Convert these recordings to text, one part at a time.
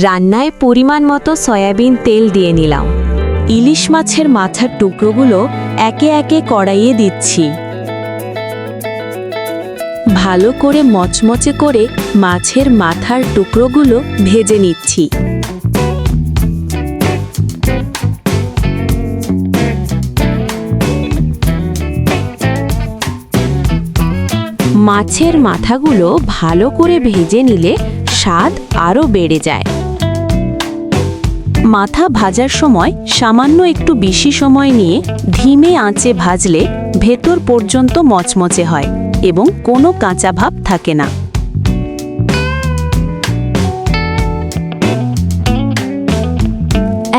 রান্নায় পরিমাণ মতো সয়াবিন তেল দিয়ে নিলাম। ইলিশ মাছের মাথার টুকরোগুলো একে একে কড়াইয়ে দিচ্ছি। ভালো করে মচমচে করে মাছের মাথার টুকরোগুলো ভেজে নিচ্ছি। মাছের মাথাগুলো ভালো করে ভেজে নিলে স্বাদ আরও বেড়ে যায়। মাথা ভাজার সময় সামান্য একটু বেশি সময় নিয়ে ধিমে আঁচে ভাজলে ভেতর পর্যন্ত মচমচে হয় এবং কোনো কাঁচা ভাব থাকে না।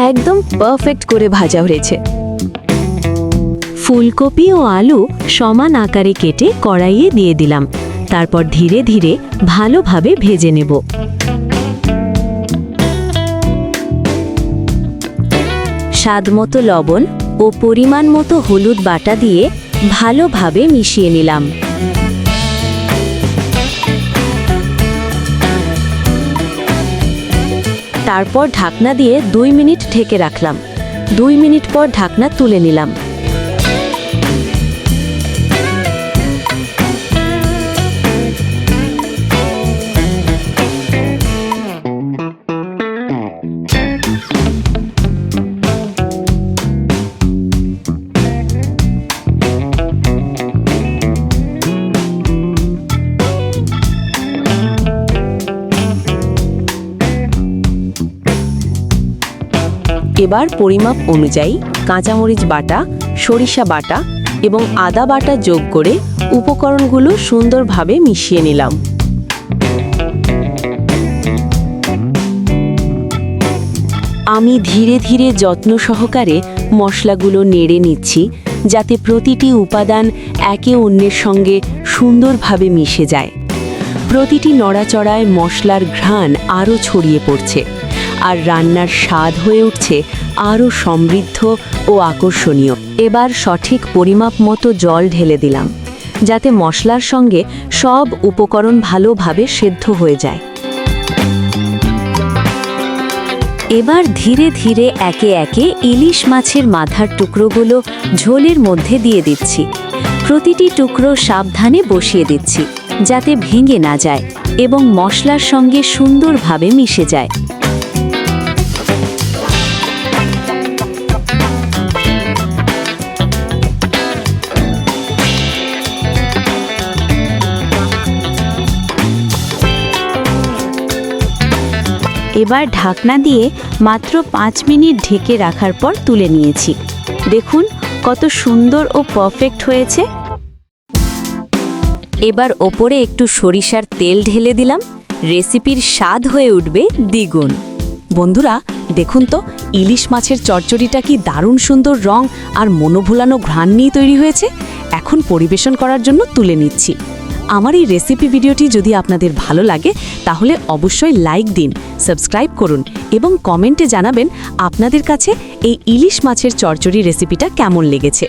একদম পারফেক্ট করে ভাজা হয়েছে। ফুলকপি ও আলু সমান আকারে কেটে কড়াইয়ে দিয়ে দিলাম। তারপর ধীরে ধীরে ভালোভাবে ভেজে নেব। স্বাদমতো লবণ ও পরিমাণ মতো হলুদ বাটা দিয়ে ভালোভাবে মিশিয়ে নিলাম। তারপর ঢাকনা দিয়ে 2 মিনিট ঢেকে রাখলাম। 2 মিনিট পর ঢাকনা তুলে নিলাম। এবার পরিমাপ অনুযায়ী কাঁচামরিচ বাটা, সরিষা বাটা এবং আদা বাটা যোগ করে উপকরণগুলো সুন্দরভাবে মিশিয়ে নিলাম। আমি ধীরে ধীরে যত্ন সহকারে মশলাগুলো নেড়ে নিচ্ছি, যাতে প্রতিটি উপাদান একে অন্যের সঙ্গে সুন্দরভাবে মিশে যায়। প্রতিটি নড়াচড়ায় মশলার ঘ্রাণ আরও ছড়িয়ে পড়ছে, আর রান্নার স্বাদ হয়ে উঠছে আরও সমৃদ্ধ ও আকর্ষণীয়। এবার সঠিক পরিমাপ মতো জল ঢেলে দিলাম, যাতে মশলার সঙ্গে সব উপকরণ ভালোভাবে সেদ্ধ হয়ে যায়। এবার ধীরে ধীরে একে একে ইলিশ মাছের মাথার টুকরোগুলো ঝোলের মধ্যে দিয়ে দিচ্ছি। প্রতিটি টুকরো সাবধানে বসিয়ে দিচ্ছি, যাতে ভেঙে না যায় এবং মশলার সঙ্গে সুন্দরভাবে মিশে যায়। এবার ঢাকনা দিয়ে মাত্র 5 মিনিট ঢেকে রাখার পর তুলে নিয়েছি। দেখুন কত সুন্দর ও পারফেক্ট হয়েছে। এবার ওপরে একটু সরিষার তেল ঢেলে দিলাম। রেসিপির স্বাদ হয়ে উঠবে দ্বিগুণ। বন্ধুরা দেখুন তো, ইলিশ মাছের চচ্চড়িটা কি দারুণ সুন্দর রং আর মনোভুলানো ঘ্রাণ নিয়ে তৈরি হয়েছে। এখন পরিবেশন করার জন্য তুলে নিচ্ছি। আমার এই রেসিপি ভিডিওটি যদি আপনাদের ভালো লাগে তাহলে অবশ্যই লাইক দিন, সাবস্ক্রাইব করুন এবং কমেন্টে জানাবেন আপনাদের কাছে এই ইলিশ মাছের চচ্চড়ি রেসিপিটা কেমন লেগেছে।